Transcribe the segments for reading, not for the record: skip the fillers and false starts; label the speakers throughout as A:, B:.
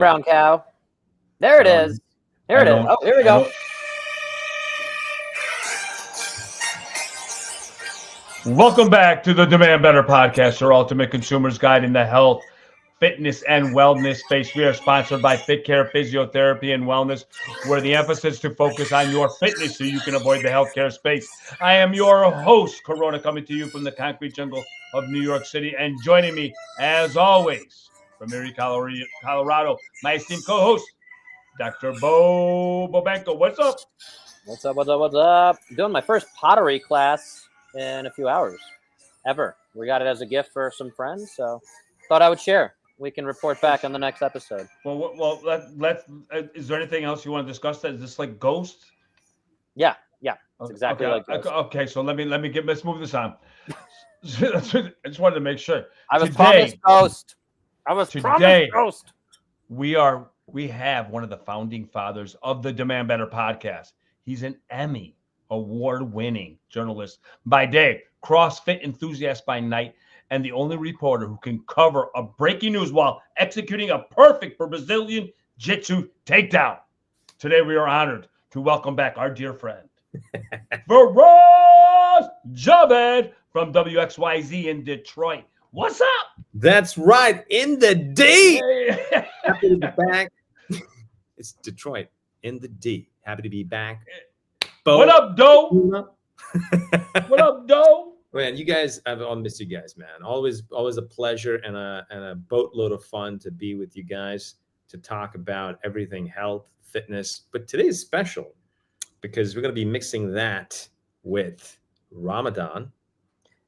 A: Brown cow. There it is. There it is. Oh, here we go.
B: Welcome back to the Demand Better podcast, your ultimate consumer's guide in the health, fitness, and wellness space. We are sponsored by Fit Care Physiotherapy and Wellness, where the emphasis to focus on your fitness so you can avoid the healthcare space. I am your host, Corona, coming to you from the concrete jungle of New York City, and joining me, as always, from Erie, Colorado, my esteemed co-host, Dr. Bo Bobenko. What's up?
A: What's up? What's up? What's up? Doing my first pottery class in a few hours, ever. We got it as a gift for some friends, so thought I would share. We can report back on the next episode.
B: Well, let's. Is there anything else you want to discuss? That is this like Ghost?
A: Yeah, it's exactly like Ghost.
B: Okay, so let's move this on. I just wanted to make sure.
A: I was promised Ghost. Promised Ghost.
B: We have one of the founding fathers of the Demand Better podcast. He's an Emmy award-winning journalist by day, CrossFit enthusiast by night, and the only reporter who can cover a breaking news while executing a perfect Brazilian Jiu-Jitsu takedown. Today, we are honored to welcome back our dear friend, Faraz Javed from WXYZ in Detroit. What's up?
C: That's right. In the D. Happy to be back. It's Detroit in the D. Happy to be back.
B: What up, Doe? What up, Doe?
C: Man, you guys, I'll miss you guys, man. Always a pleasure and a boatload of fun to be with you guys to talk about everything health, fitness. But today is special because we're going to be mixing that with Ramadan.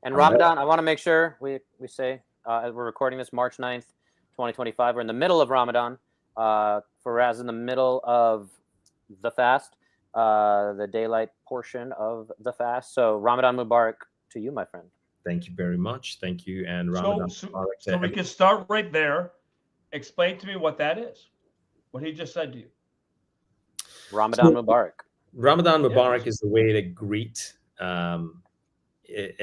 A: And Ramadan, I want to make sure we say, as we're recording this March 9th, 2025, we're in the middle of Ramadan. Faraz in the middle of the fast, the daylight portion of the fast. So Ramadan Mubarak to you, my friend.
C: Thank you very much. Thank you. And Ramadan Mubarak.
B: So we can start right there. Explain to me what that is. What he just said to you.
A: Ramadan Mubarak.
C: Ramadan Mubarak is the way to greet.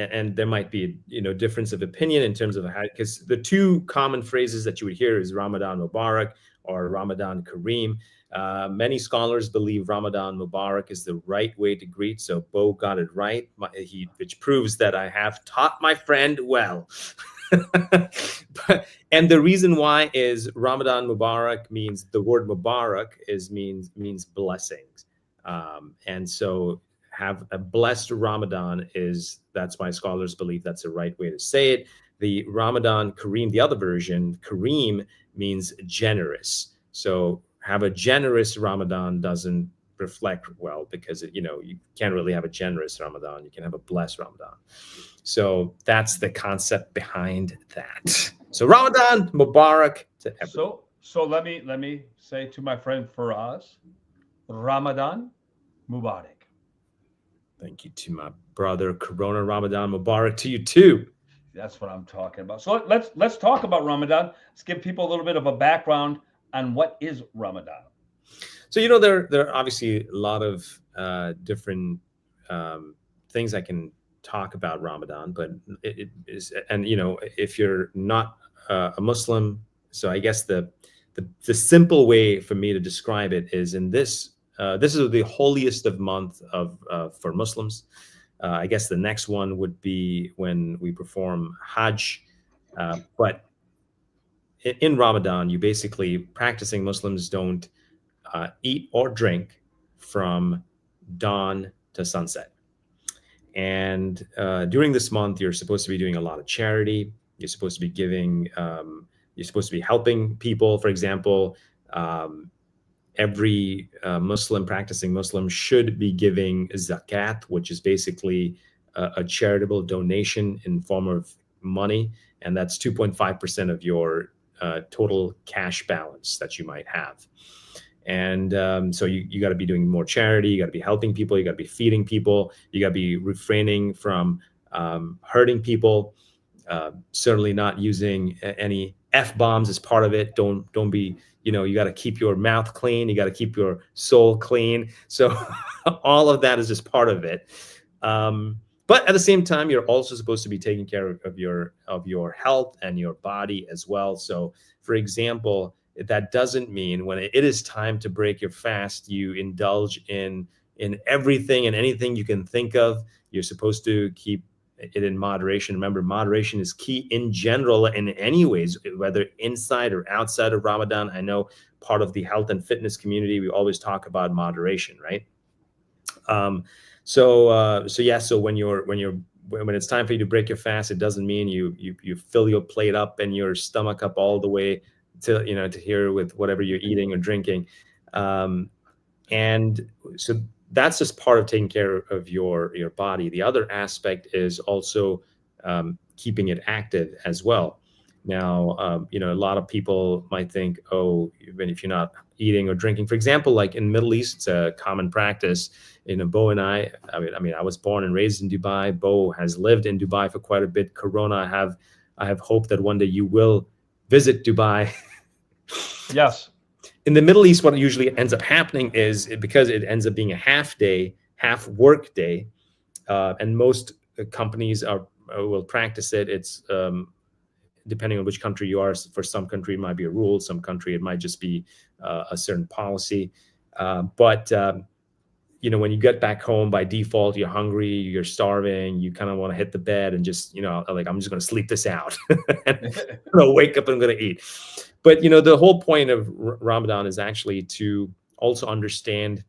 C: And there might be difference of opinion in terms of how, because the two common phrases that you would hear is Ramadan Mubarak or Ramadan Kareem. Many scholars believe Ramadan Mubarak is the right way to greet. So Bo got it right, which proves that I have taught my friend well. And the reason why is Ramadan Mubarak means the word Mubarak means blessings. And so have a blessed Ramadan that's why scholars believe that's the right way to say it. The Ramadan Kareem, the other version, Kareem means generous. So have a generous Ramadan doesn't reflect well because you can't really have a generous Ramadan. You can have a blessed Ramadan. So that's the concept behind that. So Ramadan Mubarak to everyone.
B: So let me say to my friend Faraz, Ramadan Mubarak.
C: Thank you to my brother Corona. Ramadan Mubarak to you too.
B: That's what I'm talking about. So let's talk about Ramadan. Let's give people a little bit of a background on what is Ramadan.
C: So there are obviously a lot of different things I can talk about Ramadan, but it is, and if you're not a Muslim, so I guess the simple way for me to describe it is in this. This is the holiest of month for Muslims. I guess the next one would be when we perform Hajj. But in Ramadan, you basically, practicing Muslims don't eat or drink from dawn to sunset. And during this month, you're supposed to be doing a lot of charity. You're supposed to be giving, you're supposed to be helping people. For example, every practicing Muslim should be giving zakat, which is basically a charitable donation in form of money. And that's 2.5% of your total cash balance that you might have. And so you got to be doing more charity. You got to be helping people. You got to be feeding people. You got to be refraining from hurting people. Certainly not using any F-bombs as part of it. Don't be, you got to keep your mouth clean. You got to keep your soul clean. So all of that is just part of it. But at the same time, you're also supposed to be taking care of your health and your body as well. So for example, that doesn't mean when it is time to break your fast, you indulge in everything and anything you can think of. You're supposed to keep it in moderation. Remember, moderation is key in general in any ways, whether inside or outside of Ramadan. I know part of the health and fitness community, we always talk about moderation, right? So when it's time for you to break your fast, it doesn't mean you fill your plate up and your stomach up all the way to here with whatever you're eating or drinking. And so that's just part of taking care of your body. The other aspect is also keeping it active as well. Now, a lot of people might think, oh, even if you're not eating or drinking, for example, like in Middle East, it's a common practice. Bo and I was born and raised in Dubai. Bo has lived in Dubai for quite a bit. Corona, I have hope that one day you will visit Dubai.
B: Yes.
C: In the Middle East, what usually ends up happening is because it ends up being a half work day, and most companies will practice it. It's depending on which country you are. For some country, it might be a rule. Some country, it might just be a certain policy. But when you get back home, by default, you're hungry, you're starving, you kind of want to hit the bed and just, I'm just going to sleep this out. And wake up and I'm going to eat. But, the whole point of Ramadan is actually to also understand,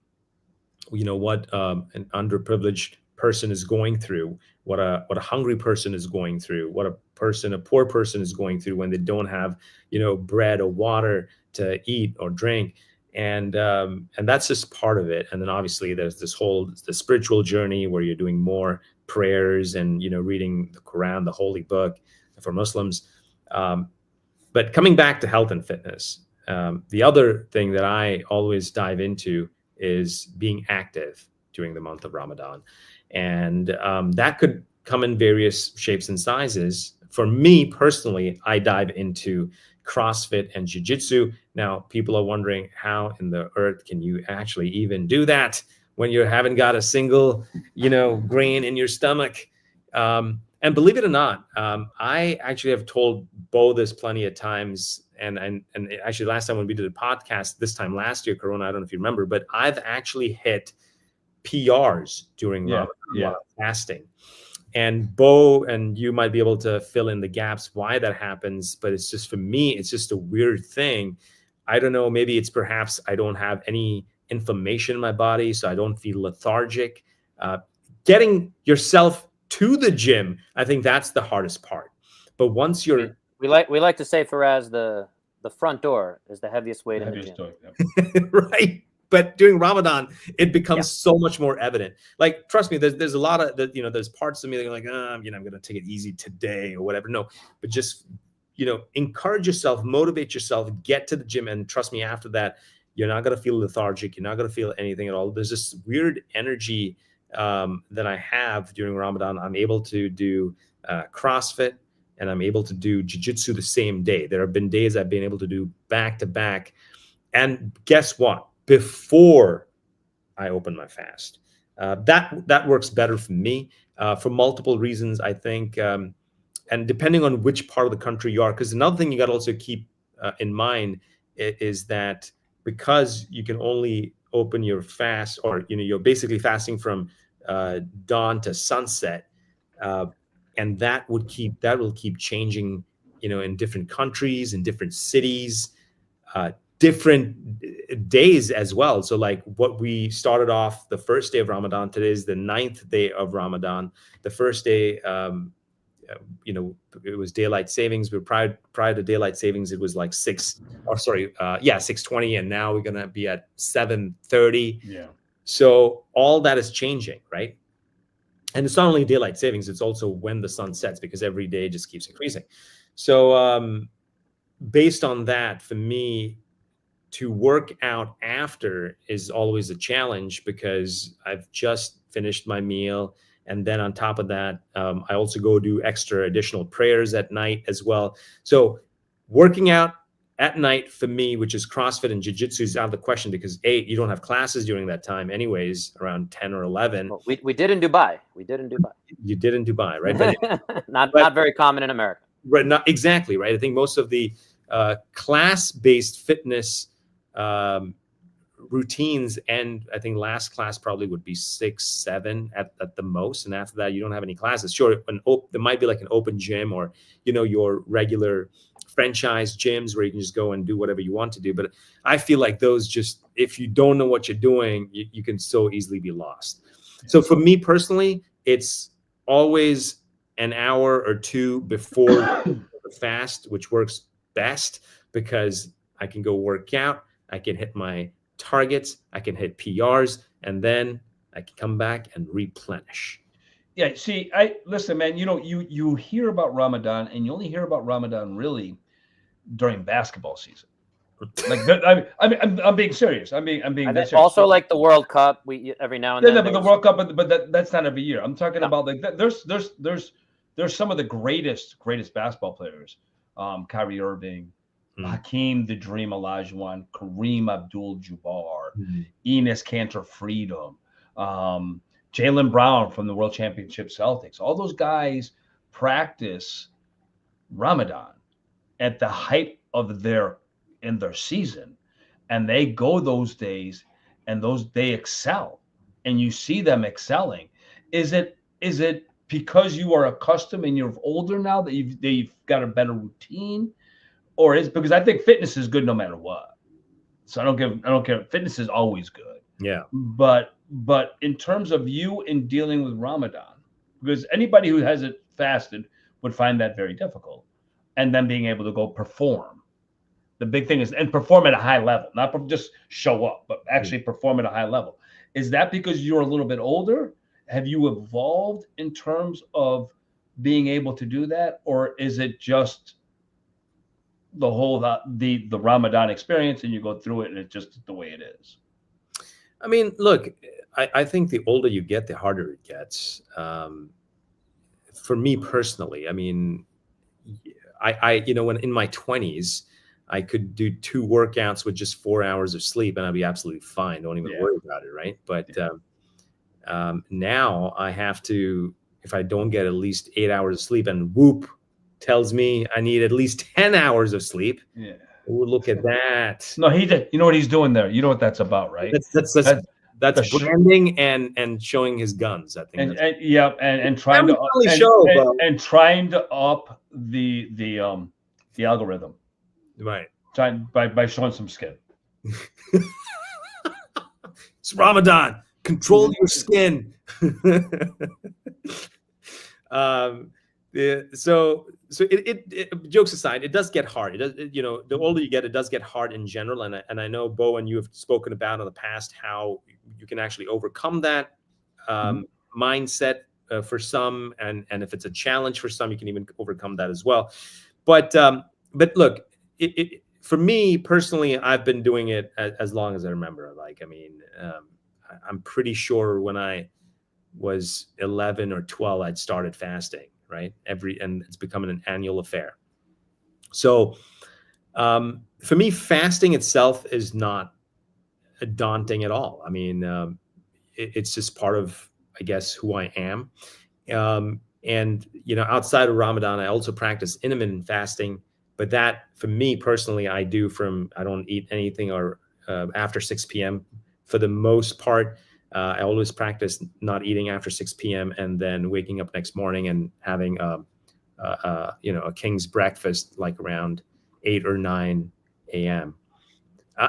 C: what an underprivileged person is going through, what a hungry person is going through, what a poor person is going through when they don't have, bread or water to eat or drink. And that's just part of it. And then obviously there's the spiritual journey where you're doing more prayers and, reading the Quran, the holy book for Muslims. But coming back to health and fitness, the other thing that I always dive into is being active during the month of Ramadan. And that could come in various shapes and sizes. For me personally, I dive into CrossFit and jiu-jitsu. Now, people are wondering, how in the earth can you actually even do that when you haven't got a single, grain in your stomach? And believe it or not, I actually have told Bo this plenty of times. And actually last time when we did a podcast, this time last year, Corona, I don't know if you remember, but I've actually hit PRs during Ramadan while I'm fasting. And Bo and you might be able to fill in the gaps why that happens. But it's just, for me, it's just a weird thing. I don't know, maybe it's perhaps I don't have any inflammation in my body, so I don't feel lethargic. Getting yourself to the gym, I think that's the hardest part. But once you're...
A: We like to say, Faraz, the front door is the heaviest weight in the gym.
C: Right. But during Ramadan, it becomes so much more evident. Like, trust me, there's a lot of there's parts of me that are like, I'm going to take it easy today or whatever. No, but just, encourage yourself, motivate yourself, get to the gym. And trust me, after that, you're not going to feel lethargic. You're not going to feel anything at all. There's this weird energy that I have during Ramadan. I'm able to do CrossFit and I'm able to do jiu-jitsu the same day. There have been days I've been able to do back to back. And guess what? Before I open my fast, that works better for me for multiple reasons, I think, and depending on which part of the country you are. Because another thing you got to also keep in mind is that because you can only open your fast, or you're basically fasting from dawn to sunset, and that will keep changing, in different countries, in different cities. Different days as well. So like what we started off the first day of Ramadan, today is the 9th day of Ramadan. The first day, it was daylight savings. But prior to daylight savings, it was like 6:20, and now we're gonna be at 7:30. Yeah. So all that is changing, right? And it's not only daylight savings; it's also when the sun sets, because every day just keeps increasing. So based on that, for me, to work out after is always a challenge, because I've just finished my meal. And then on top of that, I also go do additional prayers at night as well. So working out at night for me, which is CrossFit and jiu-jitsu, is out of the question, because you don't have classes during that time anyways, around 10 or 11.
A: Well, we did in Dubai.
C: You did in Dubai, right?
A: But not very common in America.
C: Right. Not exactly, right? I think most of the class-based fitness routines, and I think last class probably would be 6, 7 at the most, and after that you don't have any classes. Sure, there might be like an open gym, or your regular franchise gyms where you can just go and do whatever you want to do. But I feel like those, just if you don't know what you're doing, you can so easily be lost. So for me personally, it's always an hour or two before the fast, which works best, because I can go work out, I can hit my targets, I can hit PRs, and then I can come back and replenish.
B: Yeah, see, listen, man, you hear about Ramadan, and you only hear about Ramadan really during basketball season. Like, I'm being serious. I'm being serious.
A: Also, like the World Cup, we every now and then.
B: Yeah, but the World Cup, but that's not every year. I'm talking about like there's some of the greatest basketball players, Kyrie Irving, Hakeem the Dream Olajuwon, Kareem Abdul-Jabbar, Enes Kanter Freedom, Jaylen Brown from the World Championship Celtics. All those guys practice Ramadan at the height of their season, and they go those days, and they excel, and you see them excelling. Is it because you are accustomed and you're older now that you've got a better routine? Or is because I think fitness is good no matter what. So I don't care. Fitness is always good.
C: Yeah.
B: But in terms of you in dealing with Ramadan, because anybody who hasn't fasted would find that very difficult, and then being able to go perform. The big thing is, and perform at a high level, not just show up, but actually perform at a high level. Is that because you're a little bit older? Have you evolved in terms of being able to do that, or is it just the whole the Ramadan experience, and you go through it and it's just the way it is?
C: I mean, look, I think the older you get, the harder it gets. For me personally, I mean, I when in my 20s, I could do 2 workouts with just 4 hours of sleep, and I'd be absolutely fine. Don't even worry about it, right? But now I have to, if I don't get at least 8 hours of sleep, and Whoop tells me I need at least 10 hours of sleep. Yeah. Ooh, look at that.
B: No, he did. You know what he's doing there. You know what that's about, right?
C: That's branding and showing his guns. I think.
B: And trying to and trying to up the algorithm.
C: Right.
B: By showing some skin.
C: It's Ramadan. Control your skin. So jokes aside, it does get hard. It does, the older you get, it does get hard in general. And I know, Bo, and you have spoken about in the past how you can actually overcome that mindset for some, and if it's a challenge for some, you can even overcome that as well. But look, for me personally, I've been doing it as long as I remember. Like, I mean, I'm pretty sure when I was 11 or 12, I'd started fasting. Right. And it's becoming an annual affair. So for me, fasting itself is not daunting at all. I mean, it's just part of, I guess, who I am. And, outside of Ramadan, I also practice intermittent fasting. But that, for me personally, I don't eat anything or after 6 p.m. for the most part. I always practice not eating after 6 p.m. and then waking up next morning and having a king's breakfast like around 8 or 9 a.m.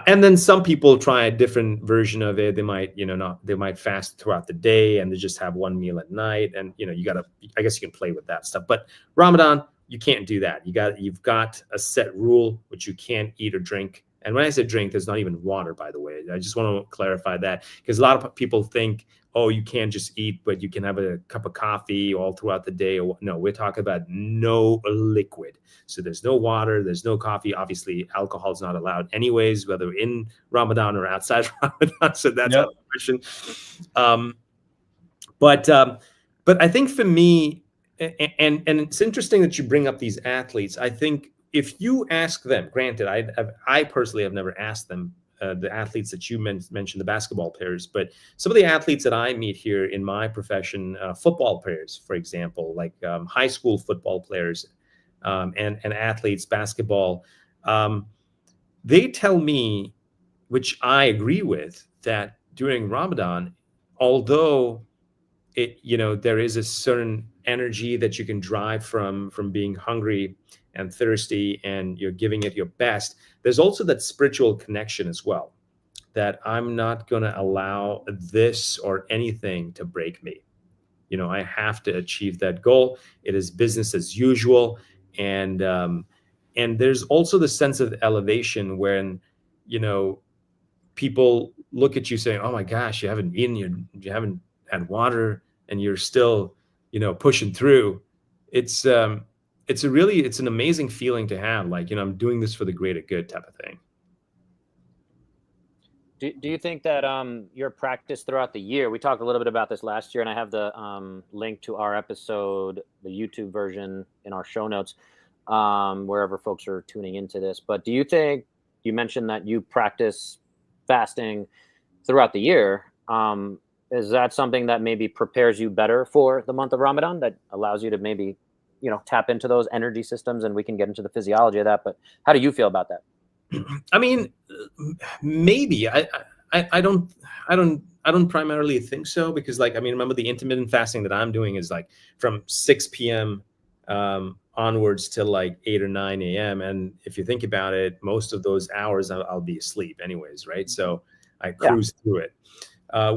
C: And then some people try a different version of it. They might, they might fast throughout the day and they just have one meal at night. And I guess you can play with that stuff. But Ramadan, you can't do that. You've got a set rule, which you can't eat or drink. And when I say drink, there's not even water, by the way. I just want to clarify that, because a lot of people think, oh, you can't just eat, but you can have a cup of coffee all throughout the day. No, we're talking about no liquid. So there's no water, there's no coffee. Obviously, alcohol is not allowed anyways, whether in Ramadan or outside Ramadan. So that's out of the question. But I think for me, and it's interesting that you bring up these athletes. I think if you ask them, granted, I personally have never asked them, the athletes that you mentioned, the basketball players, but some of the athletes that I meet here in my profession, football players, for example, like high school football players and athletes, basketball, They tell me, which I agree with, that during Ramadan, although there is a certain energy that you can drive from being hungry and thirsty, and you're giving it your best, there's also that spiritual connection as well, that I'm not going to allow this or anything to break me. I have to achieve that goal. It is business as usual. And there's also the sense of elevation when people look at you saying, oh my gosh, you haven't eaten, you haven't had water, and you're still pushing through. It's an amazing feeling to have, like, I'm doing this for the greater good type of thing.
A: Do you think that your practice throughout the year, we talked a little bit about this last year, and I have the link to our episode, the YouTube version, in our show notes, wherever folks are tuning into this. But do you think, you mentioned that you practice fasting throughout the year, is that something that maybe prepares you better for the month of Ramadan, that allows you to maybe tap into those energy systems? And we can get into the physiology of that, but how do you feel about that?
C: I mean, maybe I don't primarily think so, because, like, remember, the intermittent fasting that I'm doing is like from 6 p.m. Onwards till like 8 or 9 a.m. And if you think about it, most of those hours I'll be asleep anyways, right? So I cruise through it.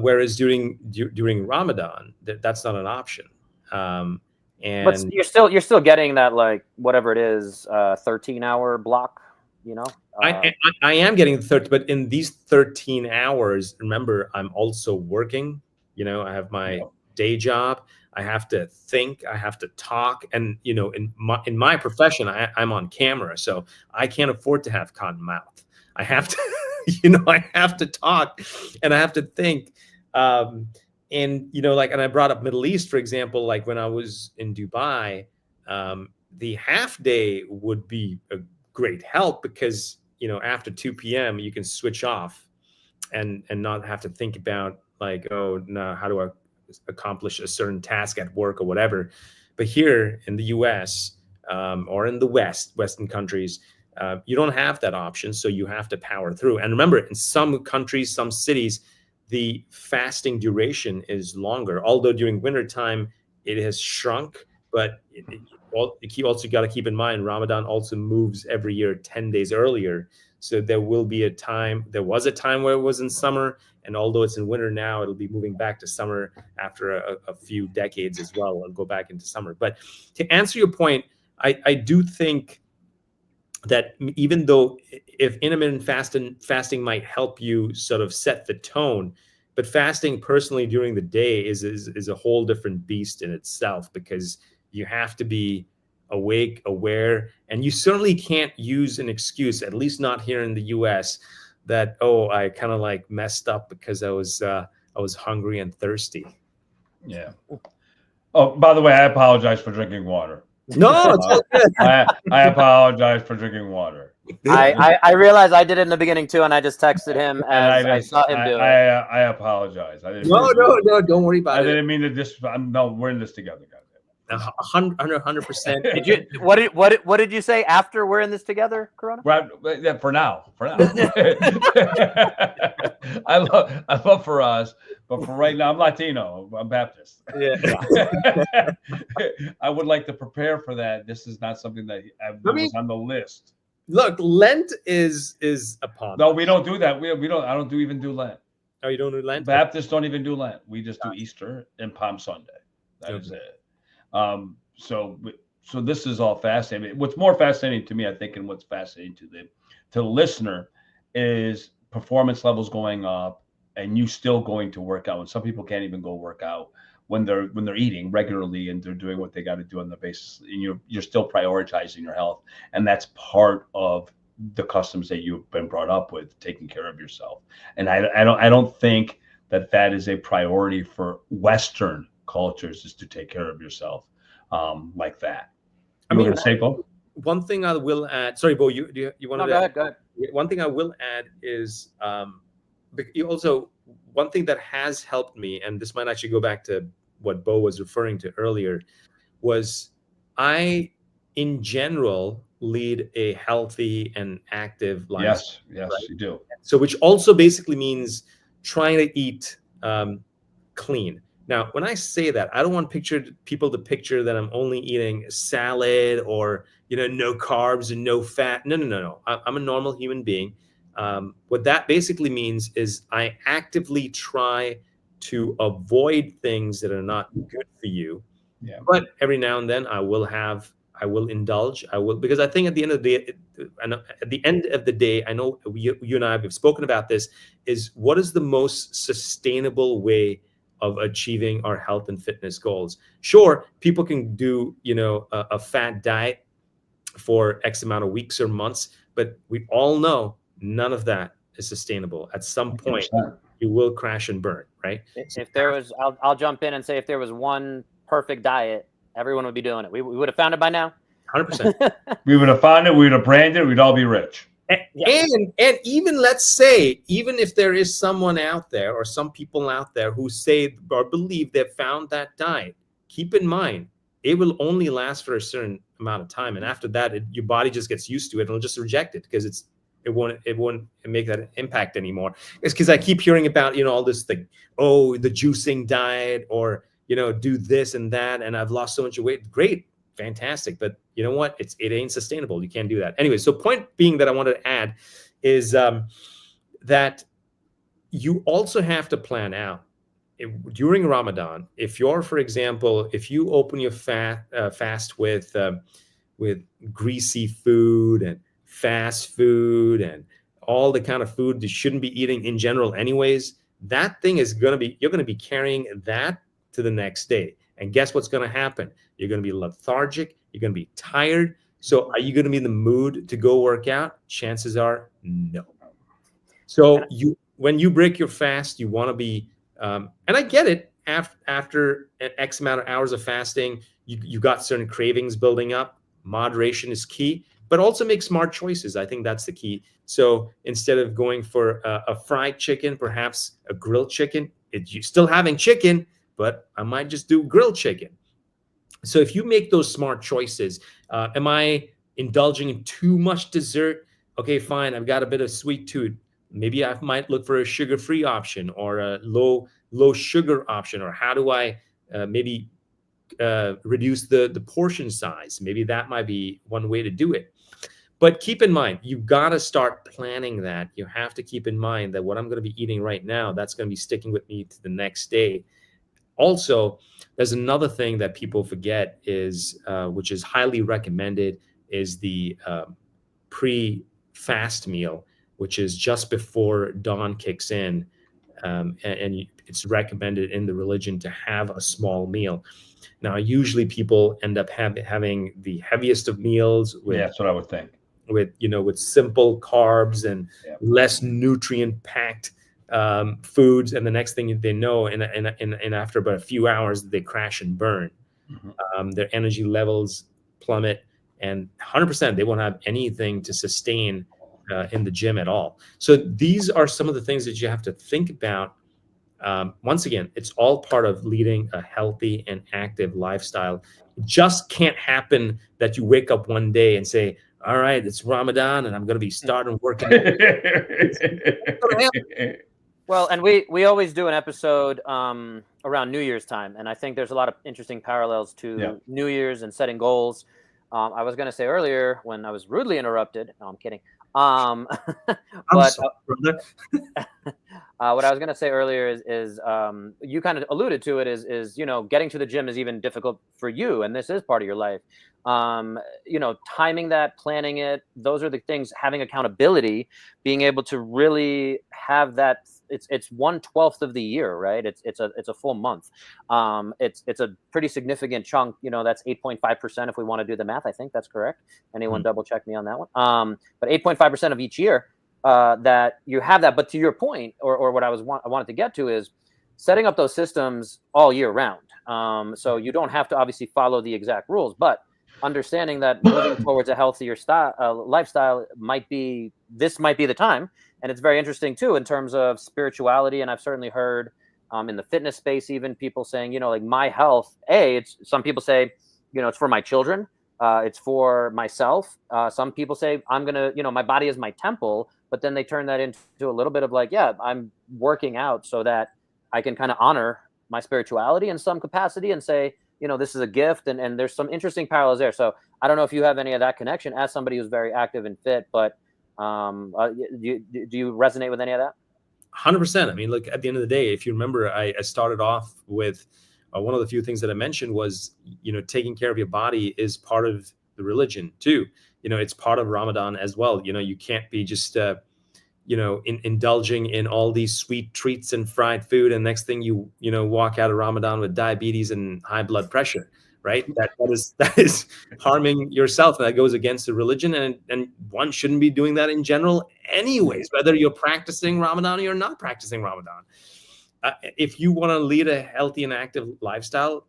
C: Whereas during Ramadan, that's not an option. And
A: but you're still getting that, like, whatever it is, 13-hour block.
C: I am getting the 30, but in these 13 hours, remember, I'm also working. I have my day job. I have to think. I have to talk. And in my profession, I'm on camera, so I can't afford to have cotton mouth. I have to, I have to talk, and I have to think. And and I brought up Middle East, for example. Like, when I was in Dubai, the half day would be a great help, because after 2 p.m. you can switch off and not have to think about, like, oh no, how do I accomplish a certain task at work or whatever. But here in the US, or in the Western countries, you don't have that option, so you have to power through. And remember, in some countries, some cities, the fasting duration is longer, although during wintertime it has shrunk. But you also got to keep in mind, Ramadan also moves every year 10 days earlier. So there was a time where it was in summer, and although it's in winter now, it'll be moving back to summer after a few decades as well. It'll go back into summer. But to answer your point, I do think that even though if intermittent fasting might help you sort of set the tone, but fasting personally during the day is a whole different beast in itself, because you have to be awake, aware, and you certainly can't use an excuse, at least not here in the US, that, oh, I kind of like messed up because I was hungry and thirsty.
B: Yeah. Oh, by the way, I apologize for drinking water.
C: No, it's all good.
B: I apologize for drinking water.
A: I realized I did it in the beginning too, and I just texted him as I saw him do it.
B: I apologize.
C: No, don't worry about it.
B: I didn't mean to no, we're in this together, guys.
C: 100%.
A: What did you say after we're in this together, Corona?
B: Right, yeah, for now. I love Faraz, but for right now, I'm Latino. I'm Baptist.
C: Yeah.
B: I would like to prepare for that. This is not something that was on the list.
C: Look, Lent is upon.
B: No, we don't do that. We don't. I don't even do Lent.
C: Oh, you don't do Lent?
B: Baptists don't even do Lent. We just do Easter and Palm Sunday. That is it. So this is all fascinating. What's more fascinating to me, I think, and what's fascinating to the listener, is performance levels going up, and you still going to work out. And some people can't even go work out when they're eating regularly and they're doing what they got to do on the basis. And you're still prioritizing your health, and that's part of the customs that you've been brought up with, taking care of yourself. And I don't think that is a priority for Western cultures, is to take care of yourself like that.
C: One thing I will add. Sorry, Bo, you want to?
A: No, go ahead.
C: One thing I will add is also one thing that has helped me, and this might actually go back to what Bo was referring to earlier, was I, in general, lead a healthy and active lifestyle.
B: Yes,
C: right?
B: you do.
C: So, which also basically means trying to eat clean. Now, when I say that, I don't want people to picture that I'm only eating salad or no carbs and no fat. No. I'm a normal human being. What that basically means is I actively try to avoid things that are not good for you.
B: Yeah.
C: But every now and then I will indulge. Because I think at the end of the day, I know you and I have spoken about this, is what is the most sustainable way of achieving our health and fitness goals. Sure, people can do, a fat diet for X amount of weeks or months, but we all know none of that is sustainable. At some point,
B: 100%.
C: you will crash and burn, right?
A: If there was, I'll jump in and say, if there was one perfect diet, everyone would be doing it. We would have found it by now.
C: 100%.
B: We would have found it. We would have branded it. We'd all be rich.
C: And even, let's say, even if there is someone out there or some people out there who say or believe they've found that diet, keep in mind, it will only last for a certain amount of time. And after that, your body just gets used to it and it'll just reject it because it won't make that impact anymore. It's because I keep hearing about, all this thing, the juicing diet, or, do this and that. And I've lost so much weight. Great. Fantastic. But you know what? It ain't sustainable. You can't do that. Anyway, so point being that I wanted to add is that you also have to plan out during Ramadan. If you're, for example, if you open your fast with greasy food and fast food and all the kind of food you shouldn't be eating in general anyways, that thing is you're going to be carrying that to the next day. And guess what's going to happen? You're going to be lethargic. You're going to be tired. So are you going to be in the mood to go work out? Chances are no. So when you break your fast, you want to be, and I get it, after an X amount of hours of fasting, you got certain cravings building up. Moderation is key, but also make smart choices. I think that's the key. So instead of going for a fried chicken, perhaps a grilled chicken, you're still having chicken, but I might just do grilled chicken. So if you make those smart choices, am I indulging in too much dessert? Okay, fine. I've got a bit of sweet tooth. Maybe I might look for a sugar-free option or a low sugar option. Or how do I maybe reduce the portion size? Maybe that might be one way to do it. But keep in mind, you've got to start planning that. You have to keep in mind that what I'm going to be eating right now, that's going to be sticking with me to the next day. Also, there's another thing that people forget is, which is highly recommended, is the pre-fast meal, which is just before dawn kicks in. And it's recommended in the religion to have a small meal. Now, usually people end up having the heaviest of meals.
B: That's what I would think.
C: With simple carbs and less nutrient-packed foods, and the next thing they know, and after about a few hours, they crash and burn. Mm-hmm. Their energy levels plummet, and 100% they won't have anything to sustain in the gym at all. So these are some of the things that you have to think about. Once again, it's all part of leading a healthy and active lifestyle. It just can't happen that you wake up one day and say, all right, it's Ramadan and I'm going to be starting working.
A: Well, and we always do an episode around New Year's time. And I think there's a lot of interesting parallels to New Year's and setting goals. I was going to say earlier when I was rudely interrupted. No, I'm kidding. But
C: sorry, brother.
A: what I was going to say earlier is you kind of alluded to it is getting to the gym is even difficult for you, and this is part of your life. Timing that, planning it, those are the things. Having accountability, being able to really have that. It's 1/12 of the year, right? It's a full month. It's a pretty significant chunk. That's 8.5% if we want to do the math. I think that's correct. Anyone double check me on that one? But 8.5% of each year that you have that. But to your point, or what I wanted to get to is setting up those systems all year round. So you don't have to obviously follow the exact rules, but understanding that moving towards a healthier lifestyle might be the time. And it's very interesting too, in terms of spirituality. And I've certainly heard in the fitness space, even people saying, like my health, some people say, it's for my children. It's for myself. Some people say I'm gonna, my body is my temple, but then they turn that into a little bit of like, yeah, I'm working out so that I can kind of honor my spirituality in some capacity and say, this is a gift, and there's some interesting parallels there. So I don't know if you have any of that connection as somebody who's very active and fit, but do you resonate with any of that?
C: 100%. I mean, look, at the end of the day, if you remember, I started off with one of the few things that I mentioned was, taking care of your body is part of the religion too. It's part of Ramadan as well. You can't be just, indulging in all these sweet treats and fried food, and next thing you walk out of Ramadan with diabetes and high blood pressure, right? That is harming yourself, and that goes against the religion, and one shouldn't be doing that in general anyways, whether you're practicing Ramadan or you're not practicing Ramadan. If you want to lead a healthy and active lifestyle,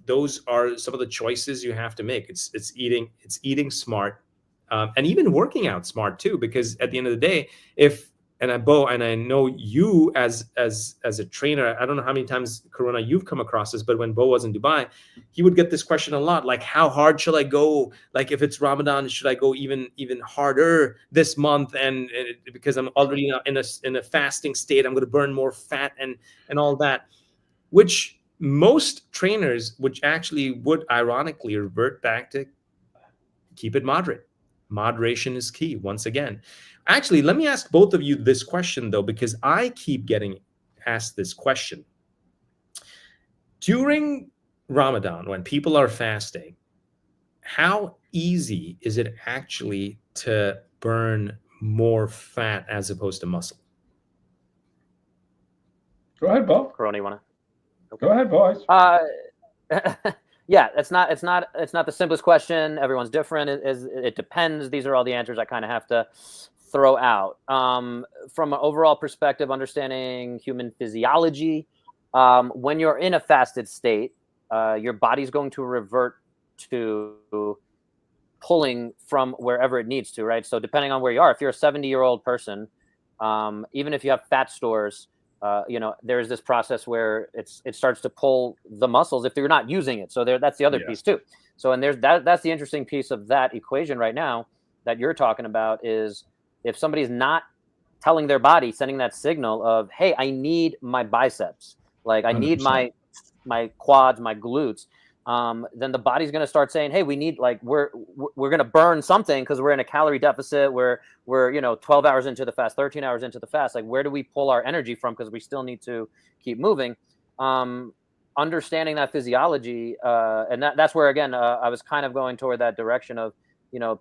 C: those are some of the choices you have to make. It's eating smart, and even working out smart too. Because at the end of the day, Bo, and I know you as a trainer, I don't know how many times, Corona, you've come across this, but when Bo was in Dubai, he would get this question a lot, like, how hard should I go? Like, if it's Ramadan, should I go even harder this month? And because I'm already in a fasting state, I'm going to burn more fat and all that, which most trainers, which actually would ironically revert back to keep it moderate. Moderation is key once again. Actually, let me ask both of you this question, though, because I keep getting asked this question. During Ramadan, when people are fasting, how easy is it actually to burn more fat as opposed to muscle?
B: Go ahead, Bo.
A: Corona, you want to?
B: Okay. Go ahead, boys.
A: Yeah, it's not the simplest question. Everyone's different. It depends. These are all the answers I kind of have to throw out. From an overall perspective, understanding human physiology, when you're in a fasted state, your body's going to revert to pulling from wherever it needs to, right? So depending on where you are, if you're a 70-year-old person, even if you have fat stores, there's this process where it starts to pull the muscles if you're not using it. So that's the other piece too. So, and that's the interesting piece of that equation right now that you're talking about is if somebody's not telling their body, sending that signal of, hey, I need my biceps, like I 100%. Need my quads, my glutes. Then the body's going to start saying, hey, we need, like, we're going to burn something because we're in a calorie deficit. We're 12 hours into the fast, 13 hours into the fast. Like, where do we pull our energy from? Because we still need to keep moving. Understanding that physiology. And that's where, again, I was kind of going toward that direction of,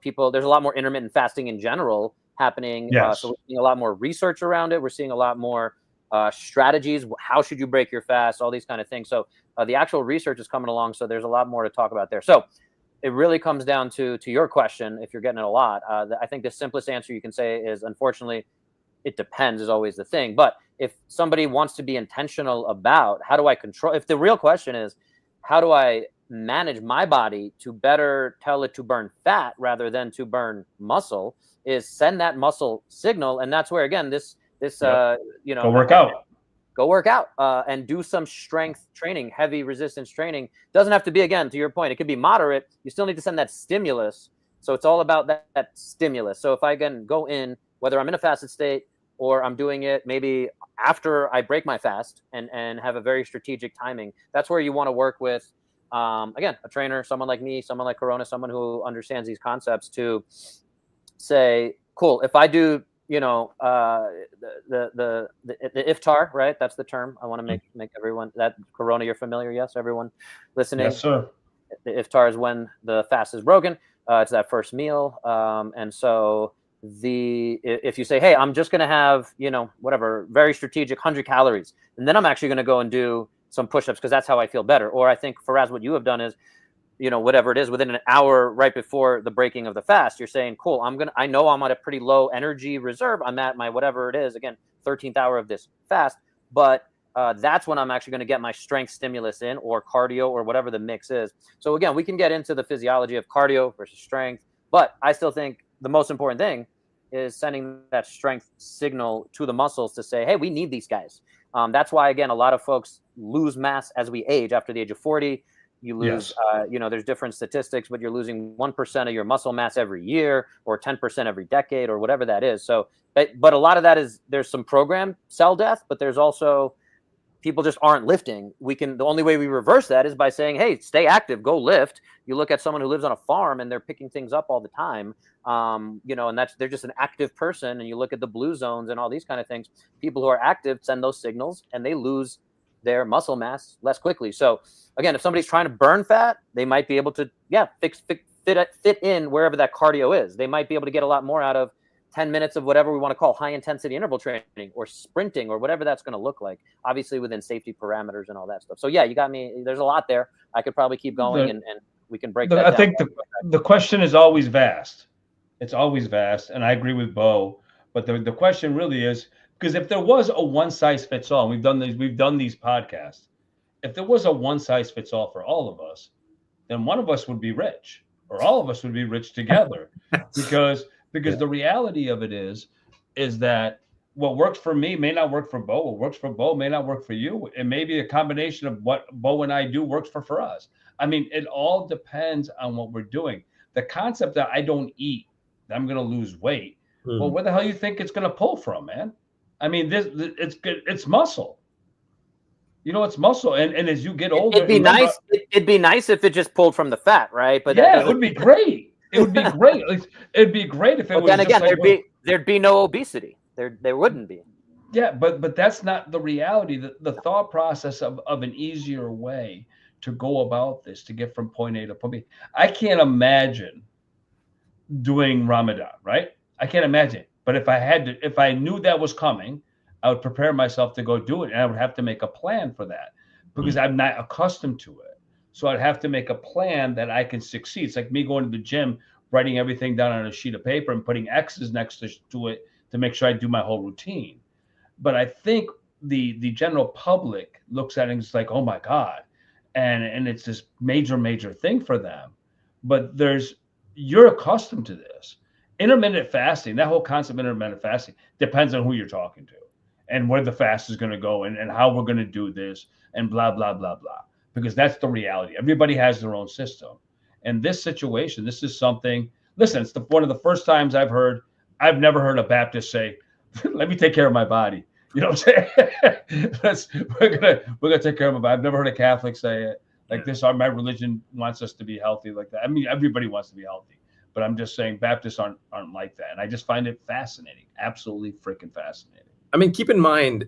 A: people, there's a lot more intermittent fasting in general happening.
B: Yes.
A: So we're seeing a lot more research around it. We're seeing a lot more strategies. How should you break your fast? All these kind of things. So the actual research is coming along. So there's a lot more to talk about there. So it really comes down to your question. If you're getting it a lot, I think the simplest answer you can say is, unfortunately, it depends is always the thing. But if somebody wants to be intentional about how do I control, if the real question is, how do I manage my body to better tell it to burn fat rather than to burn muscle, is send that muscle signal. And that's where, again,
B: go work out.
A: Go work out and do some strength training, heavy resistance training. Doesn't have to be, again, to your point, it could be moderate. You still need to send that stimulus. So it's all about that stimulus. So if I can go in, whether I'm in a fasted state or I'm doing it maybe after I break my fast and have a very strategic timing, that's where you want to work with, again, a trainer, someone like me, someone like Corona, someone who understands these concepts to say, cool, if I do, the iftar, right? That's the term. I want to make everyone, that Corona, you're familiar. Yes. Everyone listening.
B: Yes, sir.
A: The iftar is when the fast is broken. It's that first meal. And so if you say, hey, I'm just going to have, whatever, very strategic 100 calories, and then I'm actually going to go and do some push-ups because that's how I feel better. Or I think, Faraz, what you have done is, whatever it is, within an hour right before the breaking of the fast, you're saying, cool, I know I'm at a pretty low energy reserve. I'm at my, whatever it is, again, 13th hour of this fast, but that's when I'm actually going to get my strength stimulus in, or cardio, or whatever the mix is. So again, we can get into the physiology of cardio versus strength, but I still think the most important thing is sending that strength signal to the muscles to say, hey, we need these guys. That's why, again, a lot of folks lose mass as we age. After the age of 40, You lose,
B: Yes.
A: there's different statistics, but you're losing 1% of your muscle mass every year, or 10% every decade, or whatever that is. So, but a lot of that is, there's some programmed cell death, but there's also people just aren't lifting. The only way we reverse that is by saying, hey, stay active, go lift. You look at someone who lives on a farm and they're picking things up all the time, and they're just an active person. And you look at the blue zones and all these kind of things. People who are active send those signals and they lose their muscle mass less quickly. So again, if somebody's trying to burn fat, they might be able to, fit in wherever that cardio is. They might be able to get a lot more out of 10 minutes of whatever we want to call high intensity interval training or sprinting or whatever that's going to look like, obviously within safety parameters and all that stuff. So yeah, you got me. There's a lot there. I could probably keep going and we can break that down.
B: I think the question is always vast. It's always vast. And I agree with Bo, but the question really is, because if there was a one size fits all, we've done these podcasts. If there was a one size fits all for all of us, then one of us would be rich, or all of us would be rich together, because the reality of it is that what works for me may not work for Bo. What works for Bo may not work for you. It may be a combination of what Bo and I do works for us. I mean, it all depends on what we're doing. The concept that I don't eat, that I'm going to lose weight. Well, where the hell you think it's going to pull from, man? I mean, it's good. It's muscle. It's muscle. And as you get older,
A: it'd be nice. It'd be nice if it just pulled from the fat, right? But
B: yeah, it would be great. It would be great. It'd be great if it was.
A: Then again, there'd be no obesity. There wouldn't be.
B: Yeah, but that's not the reality. The thought process of an easier way to go about this, to get from point A to point B. I can't imagine doing Ramadan, right? I can't imagine. But if I knew that was coming, I would prepare myself to go do it, and I would have to make a plan for that because I'm not accustomed to it. So I'd have to make a plan that I can succeed. It's like me going to the gym, writing everything down on a sheet of paper and putting X's next to it to make sure I do my whole routine. But I think the general public looks at it and it's like, oh my God. And it's this major thing for them. But you're accustomed to this. Intermittent fasting, that whole concept of intermittent fasting depends on who you're talking to and where the fast is going to go and how we're going to do this and blah, blah, blah, blah. Because that's the reality. Everybody has their own system. And this situation, this is something, listen, it's one of the first times I've never heard a Baptist say, let me take care of my body. You know what I'm saying? We're gonna take care of my body. I've never heard a Catholic say it like this. My religion wants us to be healthy like that. I mean, everybody wants to be healthy. But I'm just saying Baptists aren't like that. And I just find it fascinating. Absolutely freaking fascinating.
C: I mean, keep in mind,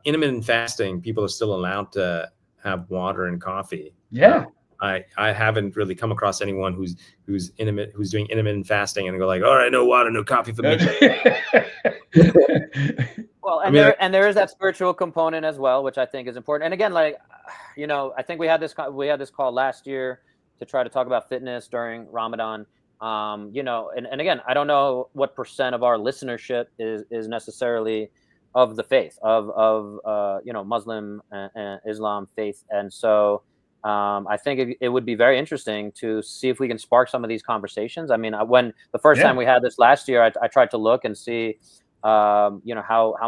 C: intermittent fasting, people are still allowed to have water and coffee.
B: Yeah.
C: I haven't really come across anyone who's doing intermittent fasting and go like, all right, no water, no coffee for me.
A: Well, and there is that spiritual component as well, which I think is important. And again, like, I think we had this call last year to try to talk about fitness during Ramadan. And again, I don't know what percent of our listenership is necessarily of the faith of Muslim and Islam faith. And so I think it would be very interesting to see if we can spark some of these conversations. I mean, when the first time we had this last year, I tried to look and see, how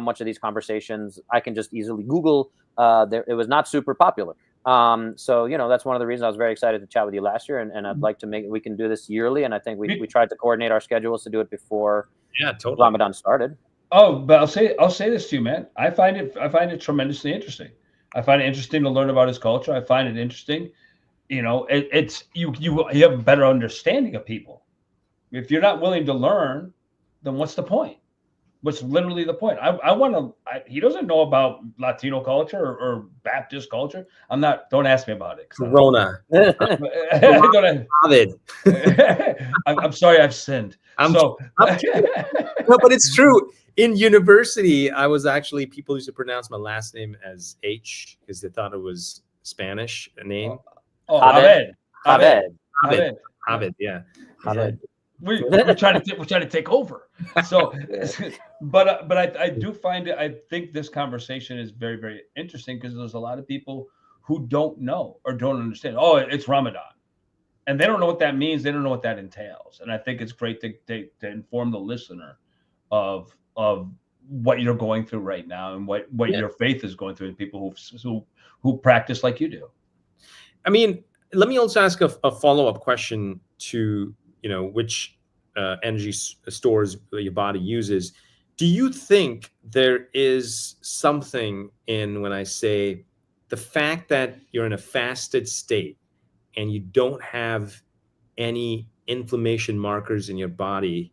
A: much of these conversations I can just easily Google. It was not super popular. So, that's one of the reasons I was very excited to chat with you last year, and I'd like to we can do this yearly. And I think we tried to coordinate our schedules to do it before Ramadan started.
B: Oh, but I'll say this to you, man. I find it tremendously interesting. I find it interesting to learn about his culture. I find it interesting. It's you have a better understanding of people. If you're not willing to learn, then what's the point? What's literally the point? He doesn't know about Latino culture or Baptist culture. Don't ask me about it.
C: Corona.
B: I'm sorry, I've sinned.
C: No, but it's true. In university, people used to pronounce my last name as H because they thought it was Spanish name.
B: Javed.
C: Yeah.
B: Javed. We're trying to take over. So, but I do find it. I think this conversation is very, very interesting because there's a lot of people who don't know or don't understand. Oh, it's Ramadan, and they don't know what that means. They don't know what that entails. And I think it's great to inform the listener of what you're going through right now and what your faith is going through, and people who practice like you do.
C: I mean, let me also ask a follow-up question to, which energy stores your body uses. Do you think there is something in when I say the fact that you're in a fasted state and you don't have any inflammation markers in your body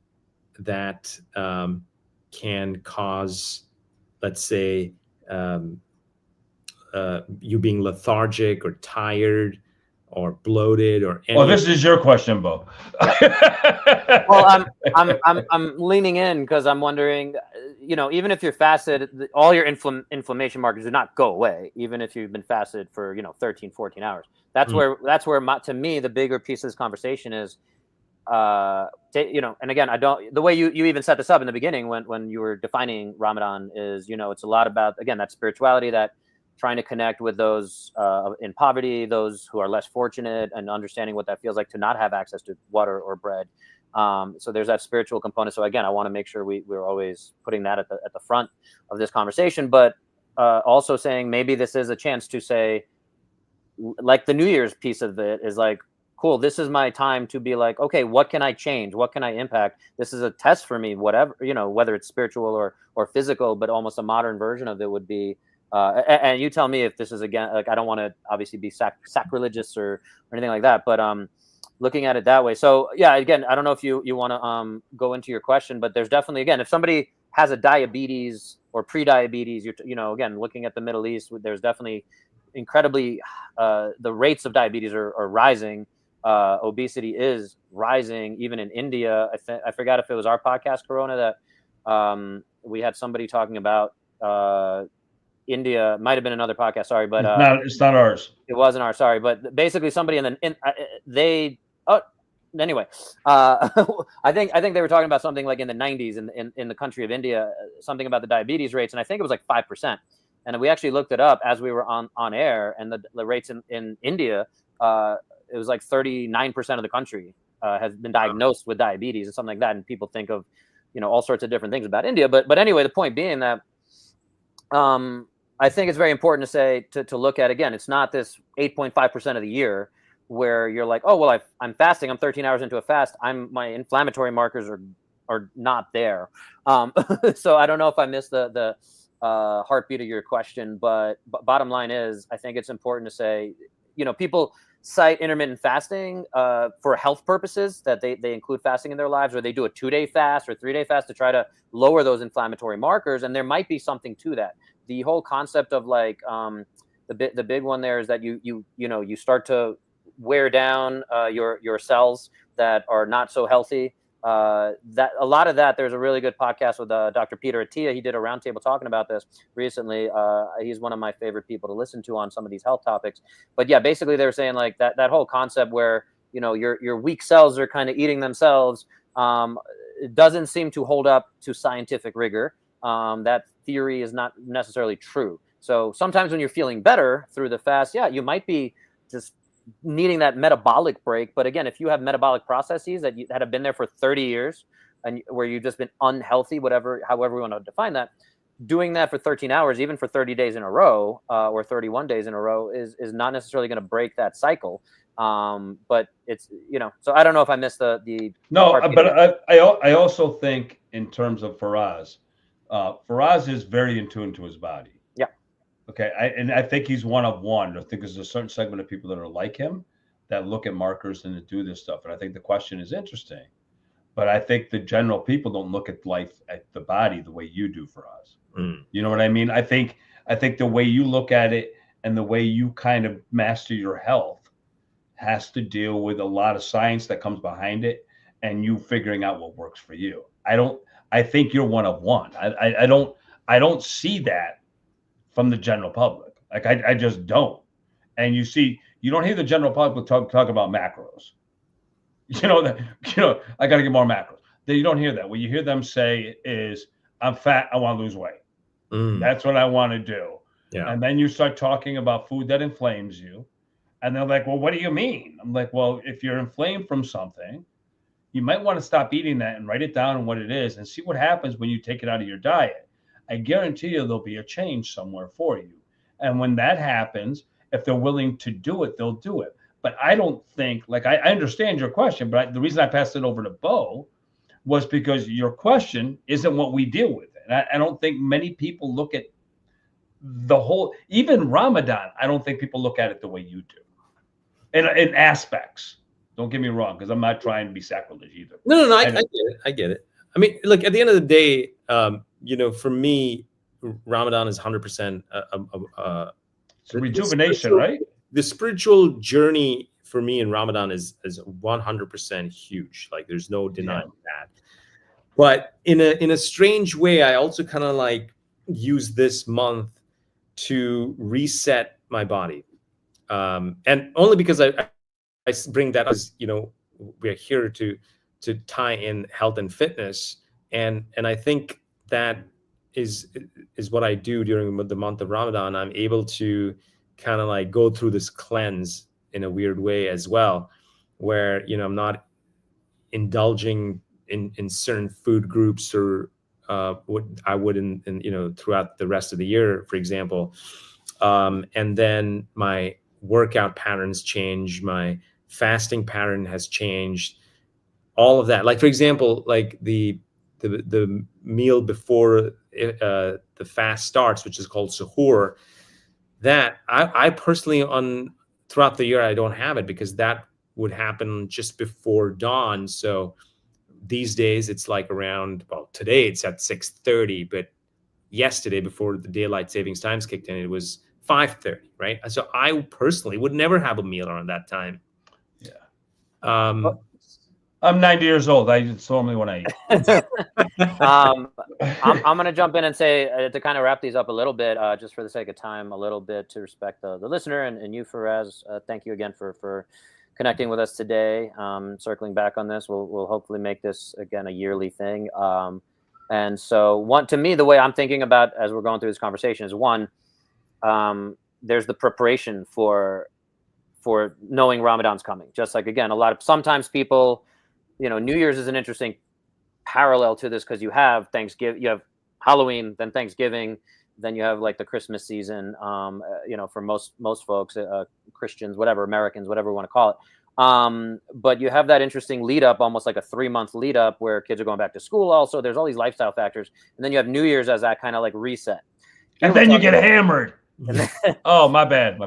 C: that can cause, let's say, you being lethargic or tired or bloated or any?
B: Oh, this is your question, Bo.
A: Well, I'm leaning in because I'm wondering, even if you're fasted, all your inflammation markers do not go away, even if you've been fasted for 13, 14 hours. That's where to me the bigger piece of this conversation is, and again, I don't, the way you even set this up in the beginning when you were defining Ramadan is, it's a lot about, again, that spirituality, that trying to connect with those in poverty, those who are less fortunate, and understanding what that feels like to not have access to water or bread. So there's that spiritual component. So again, I want to make sure we're always putting that at the front of this conversation, but also saying maybe this is a chance to say, like the New Year's piece of it is like, cool, this is my time to be like, okay, what can I change? What can I impact? This is a test for me, whatever, whether it's spiritual or physical, but almost a modern version of it would be, and you tell me if this is, again, like, I don't want to obviously be sacrilegious or anything like that, but looking at it that way. So yeah, again, I don't know if you want to go into your question, but there's definitely, again, if somebody has a diabetes or pre-diabetes, again, looking at the Middle East, there's definitely incredibly, the rates of diabetes are rising. Obesity is rising, even in India. I forgot if it was our podcast, Corona, that we had somebody talking about India. Might have been another podcast. Sorry, but
B: it's not ours.
A: It wasn't ours. Sorry, but basically somebody anyway, I think they were talking about something like in the 90s in the country of India, something about the diabetes rates, and I think it was like 5%. And we actually looked it up as we were on air, and the rates in India, it was like 39% of the country has been diagnosed with diabetes and something like that. And people think of, all sorts of different things about India. But anyway, the point being that I think it's very important to say, to look at, again, it's not this 8.5% of the year where you're like, oh, well, I'm fasting. I'm 13 hours into a fast. My inflammatory markers are not there. So I don't know if I missed the heartbeat of your question, but bottom line is, I think it's important to say, people cite intermittent fasting for health purposes, that they include fasting in their lives, or they do a 2-day fast or 3-day fast to try to lower those inflammatory markers. And there might be something to that. The whole concept of like the big one there is that you start to wear down your cells that are not so healthy. That a lot of that, there's a really good podcast with Dr. Peter Attia. He did a roundtable talking about this recently. He's one of my favorite people to listen to on some of these health topics. But yeah, basically they were saying like that whole concept where your weak cells are kind of eating themselves. It doesn't seem to hold up to scientific rigor. That theory is not necessarily true. So sometimes when you're feeling better through the fast, yeah, you might be just needing that metabolic break. But again, if you have metabolic processes that have been there for 30 years and where you've just been unhealthy, however we want to define that, doing that for 13 hours, even for 30 days in a row or 31 days in a row is not necessarily going to break that cycle. But it's, so I don't know if I missed the
B: no, but I also think in terms of Faraz is very in tune to his body.
A: Yeah.
B: Okay. I think he's one of one. I think there's a certain segment of people that are like him that look at markers and that do this stuff. And I think the question is interesting, but I think the general people don't look at life, at the body, the way you do, Faraz. You know what I mean? I think the way you look at it and the way you kind of master your health has to deal with a lot of science that comes behind it and you figuring out what works for you. I think you're one of one. I don't see that from the general public. Like I just don't. And you don't hear the general public talk about macros. I got to get more macros. You don't hear that. What you hear them say is, I'm fat, I want to lose weight. That's what I want to do.
C: Yeah.
B: And then you start talking about food that inflames you. And they're like, well, what do you mean? I'm like, well, if you're inflamed from something, you might want to stop eating that and write it down on what it is and see what happens when you take it out of your diet. I guarantee you there'll be a change somewhere for you. And when that happens, if they're willing to do it, they'll do it. But I don't think, like, I understand your question, but the reason I passed it over to Bo was because your question isn't what we deal with. And I don't think many people look at the whole, even Ramadan, I don't think people look at it the way you do. In aspects. Don't get me wrong, because I'm not trying to be sacrilege either.
C: No, I get it. I get it. I mean, look, at the end of the day, for me, Ramadan is 100%
B: it's rejuvenation, right?
C: The spiritual journey for me in Ramadan is 100% huge. Like, there's no denying that. But in a strange way, I also kind of like use this month to reset my body, and only because I bring that as, we're here to tie in health and fitness, and I think that is what I do during the month of Ramadan. I'm able to kind of like go through this cleanse in a weird way as well, where I'm not indulging in certain food groups or what I would in throughout the rest of the year, for example. And then my workout patterns change, my fasting pattern has changed, all of that. Like, for example, like the meal before the fast starts, which is called suhoor, that I personally throughout the year, I don't have it, because that would happen just before dawn. So these days it's like around, well, today it's at 6:30, but yesterday, before the daylight savings times kicked in, it was 5:30, right? So I personally would never have a meal around that time.
B: Yeah. I'm 90 years old. It's only when I eat.
A: I'm going to jump in and say, to kind of wrap these up a little bit, just for the sake of time, a little bit to respect the listener and you, Faraz. Thank you again for connecting with us today. Circling back on this, we'll hopefully make this again a yearly thing. And so, to me, the way I'm thinking about as we're going through this conversation is, one, there's the preparation for knowing Ramadan's coming. Just like, again, sometimes people, New Year's is an interesting parallel to this, because you have Thanksgiving, you have Halloween, then Thanksgiving, then you have like the Christmas season. For most folks, Christians, whatever, Americans, whatever we want to call it. But you have that interesting lead up, almost like a 3-month lead up, where kids are going back to school. Also, there's all these lifestyle factors, and then you have New Year's as that kind of like reset.
B: And then you get hammered. Oh, my bad.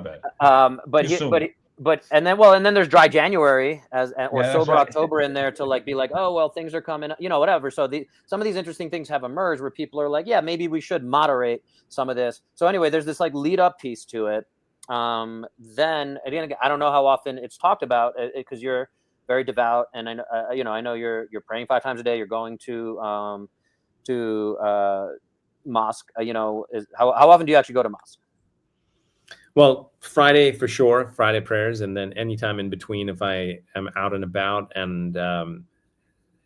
A: But then there's dry January or sober
B: right.
A: October in there to like be like, oh well, things are coming, whatever. So some of these interesting things have emerged where people are like, yeah, maybe we should moderate some of this. So anyway, there's this like lead up piece to it. Then again, I don't know how often it's talked about, because you're very devout, and I know you're praying 5 times a day. You're going to mosque. How often do you actually go to mosque?
C: Well, Friday for sure, Friday prayers, and then anytime in between if I am out and about. And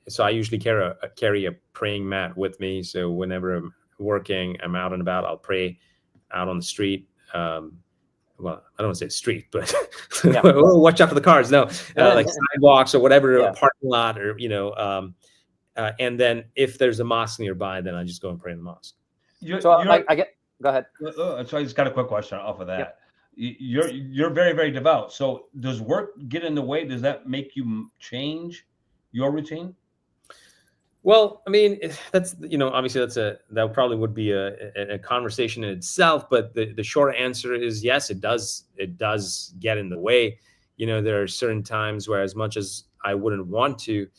C: so I usually carry a praying mat with me. So whenever I'm working, I'm out and about, I'll pray out on the street. Well, I don't want to say street, but watch out for the cars. No, like sidewalks or whatever, a parking lot, or and then if there's a mosque nearby, then I just go and pray in the mosque.
A: Go ahead.
B: So I just got a quick question off of that. Yep. You're very, very devout. So does work get in the way? Does that make you change your routine?
C: Well, I mean, that's, obviously that probably would be a conversation in itself, but the short answer is yes, it does get in the way. There are certain times where, as much as I wouldn't want to,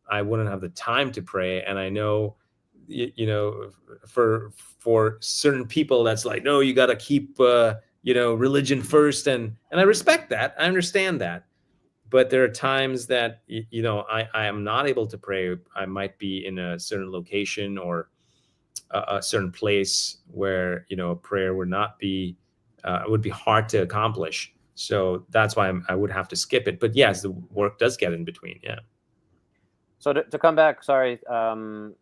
C: I wouldn't have the time to pray. And I know, for certain people, that's like, no, you got to keep, religion first. And I respect that. I understand that. But there are times that, I am not able to pray. I might be in a certain location or a certain place where, a prayer would not be, would be hard to accomplish. So that's why I would have to skip it. But yes, the work does get in between. Yeah.
A: So to come back, sorry, to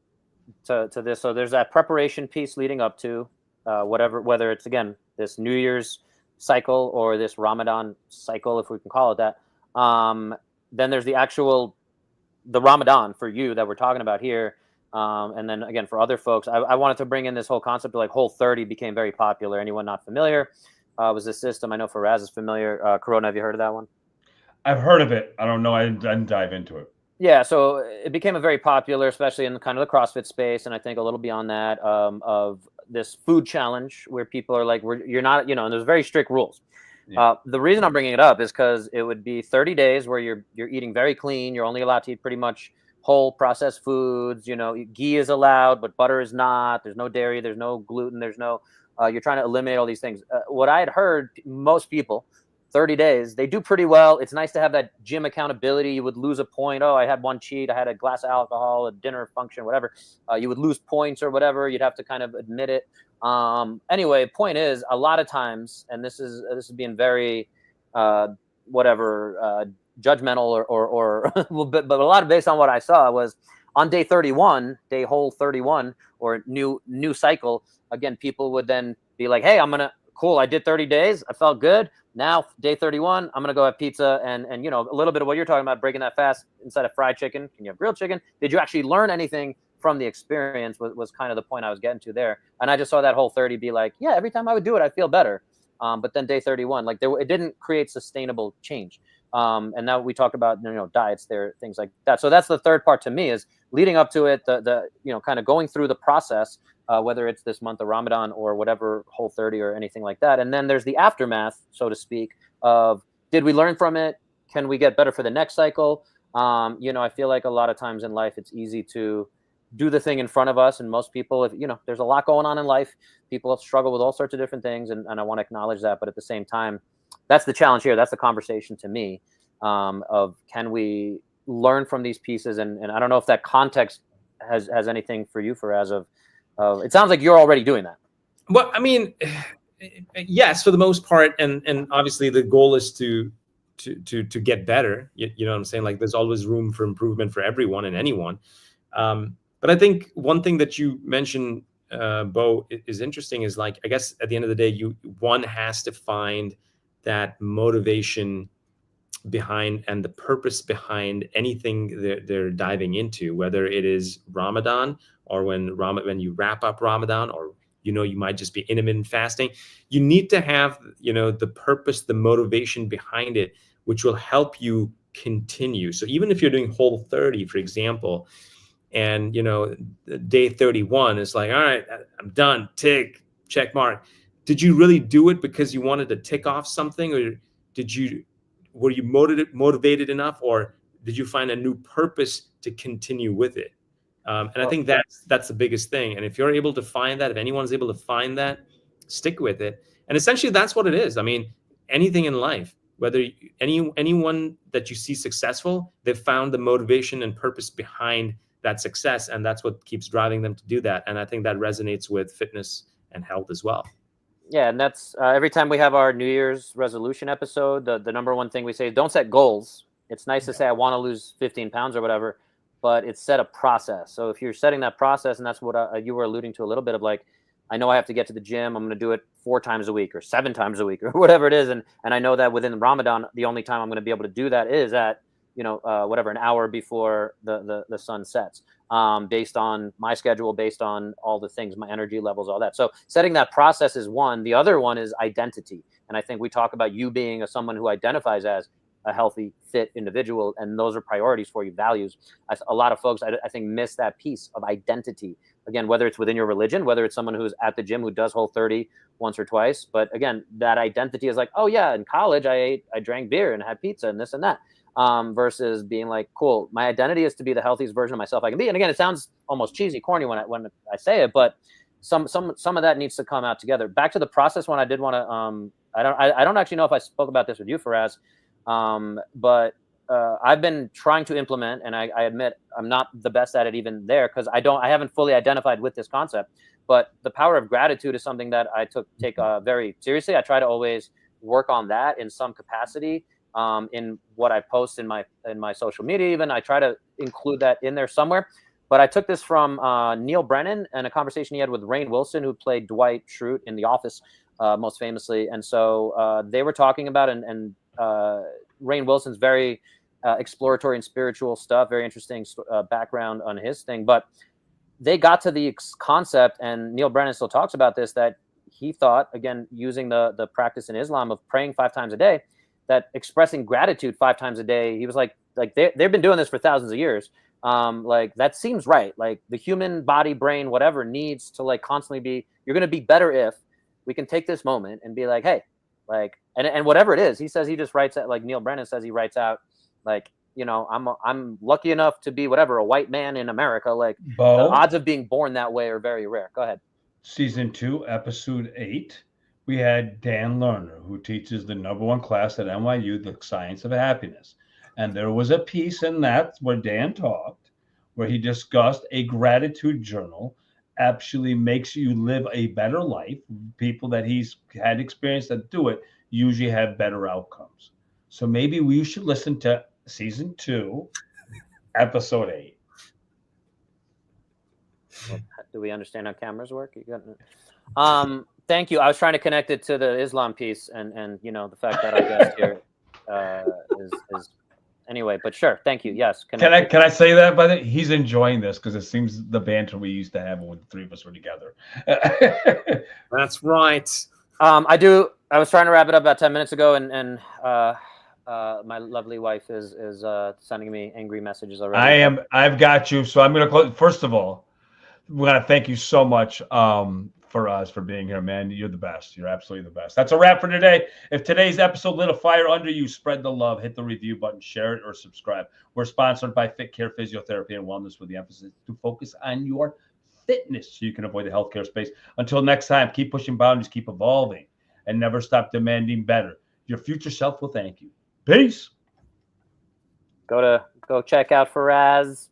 A: this. So there's that preparation piece leading up to whether it's, again, this New Year's cycle or this Ramadan cycle, if we can call it that. Then there's the Ramadan for you that we're talking about here. And then again, for other folks, I wanted to bring in this whole concept of like Whole30 became very popular. Anyone not familiar? Was this system? I know Faraz is familiar. Corona, have you heard of that one?
B: I've heard of it. I don't know. I didn't dive into it.
A: Yeah, so it became a very popular, especially in kind of the CrossFit space, and I think a little beyond that, of this food challenge where people are like, you're not, and there's very strict rules.
B: Yeah.
A: The reason I'm bringing it up is because it would be 30 days where you're eating very clean. You're only allowed to eat pretty much whole processed foods. Ghee is allowed, but butter is not. There's no dairy. There's no gluten. There's no. You're trying to eliminate all these things. What I had heard, most people, 30 days, they do pretty well. It's nice to have that gym accountability. You would lose a point. Oh, I had one cheat. I had a glass of alcohol, a dinner function, whatever. You would lose points or whatever. You'd have to kind of admit it. Anyway, point is, a lot of times, and this is being very judgmental or but a lot of based on what I saw was on day 31, whole 31, or new cycle. Again, people would then be like, hey, I did 30 days. I felt good. Now, day 31, I'm going to go have pizza and a little bit of what you're talking about, breaking that fast. Instead of fried chicken, can you have grilled chicken? Did you actually learn anything from the experience was kind of the point I was getting to there. And I just saw that whole 30 be like, yeah, every time I would do it, I feel better. But then day 31, it didn't create sustainable change. And now we talk about, diets there, things like that. So that's the third part to me, is leading up to it, the kind of going through the process, whether it's this month of Ramadan or whatever, whole 30 or anything like that. And then there's the aftermath, so to speak, of did we learn from it? Can we get better for the next cycle? I feel like a lot of times in life, it's easy to do the thing in front of us. And most people, if there's a lot going on in life, people struggle with all sorts of different things. And I want to acknowledge that. But at the same time, that's the challenge here. That's the conversation to me, of can we learn from these pieces? And I don't know if that context has anything for you, Faraz, of it sounds like you're already doing that.
C: Well, I mean, yes, for the most part. And obviously the goal is to get better. You know what I'm saying? Like, there's always room for improvement for everyone and anyone. But I think one thing that you mentioned, Bo, is interesting, is like, I guess at the end of the day, one has to find that motivation behind and the purpose behind anything they're diving into, whether it is Ramadan or when you wrap up Ramadan, or you might just be intermittent fasting. You need to have the purpose, the motivation behind it, which will help you continue. So even if you're doing whole 30, for example, and day 31 is like, all right, I'm done, tick, check mark. Did you really do it because you wanted to tick off something, or were you motivated enough, or did you find a new purpose to continue with it? And I think that's the biggest thing. And if you're able to find that, if anyone's able to find that, stick with it. And essentially that's what it is. I mean, anything in life, whether anyone that you see successful, they've found the motivation and purpose behind that success, and that's what keeps driving them to do that. And I think that resonates with fitness and health as well.
A: Yeah, and that's every time we have our New Year's resolution episode, the number one thing we say is don't set goals. It's nice to say I want to lose 15 pounds or whatever, but it's set a process. So if you're setting that process, and that's what you were alluding to a little bit of, like, I know I have to get to the gym. I'm going to do it 4 times a week or 7 times a week or whatever it is. And I know that within Ramadan, the only time I'm going to be able to do that is at, an hour before the sun sets, based on my schedule, based on all the things, my energy levels, all that. So setting that process is one. The other one is identity. And I think we talk about you being someone who identifies as a healthy, fit individual, and those are priorities for you, values. A lot of folks, I think, miss that piece of identity. Again, whether it's within your religion, whether it's someone who's at the gym who does Whole 30 once or twice. But again, that identity is like, oh yeah, in college I drank beer and had pizza and this and that. Versus being like, cool, my identity is to be the healthiest version of myself I can be. And again, it sounds almost cheesy, corny when I say it, but some of that needs to come out together. Back to the process one, I did want to, I don't actually know if I spoke about this with you, Faraz, but I've been trying to implement, and I admit I'm not the best at it even there, because I haven't fully identified with this concept, but the power of gratitude is something that I take very seriously. I try to always work on that in some capacity. In what I post in my social media, even I try to include that in there somewhere. But I took this from Neil Brennan and a conversation he had with Rainn Wilson, who played Dwight Schrute in The Office, most famously. And so they were talking about, and Rainn Wilson's very exploratory and spiritual stuff, very interesting background on his thing. But they got to the concept, and Neil Brennan still talks about this, that he thought, again, using the practice in Islam of praying 5 times a day, that expressing gratitude 5 times a day. He was like they've been doing this for thousands of years. Like that seems right. Like the human body, brain, whatever needs to like constantly be. You're gonna be better if we can take this moment and be like, hey, like, and whatever it is. He says he just writes out, like Neil Brennan says he writes out, like, you know, I'm lucky enough to be whatever, a white man in America. Like
B: Bo,
A: the odds of being born that way are very rare. Go ahead.
B: Season 2, Episode 8, we had Dan Lerner, who teaches the #1 class at NYU, The Science of Happiness. And there was a piece in that where Dan talked, where he discussed a gratitude journal actually makes you live a better life. People that he's had experience that do it usually have better outcomes. So maybe we should listen to Season 2, Episode 8.
A: Well, do we understand how cameras work? Thank you. I was trying to connect it to the Islam piece, and you know the fact that our guest here is anyway. But sure, thank you. Yes.
B: Can I say that? By the way, he's enjoying this because it seems the banter we used to have when the three of us were together.
C: That's right.
A: I was trying to wrap it up about 10 minutes ago, and my lovely wife is sending me angry messages already.
B: I've got you. So I'm going to close. First of all, we want to thank you so much, Faraz, for being here, man. You're the best. You're absolutely the best. That's a wrap for today. If today's episode lit a fire under you, spread the love, hit the review button, share it, or subscribe. We're sponsored by Fit Care Physiotherapy and Wellness, with the emphasis to focus on your fitness so you can avoid the healthcare space. Until next time, keep pushing boundaries, keep evolving, and never stop demanding better. Your future self will thank you. Peace.
A: Go check out Faraz.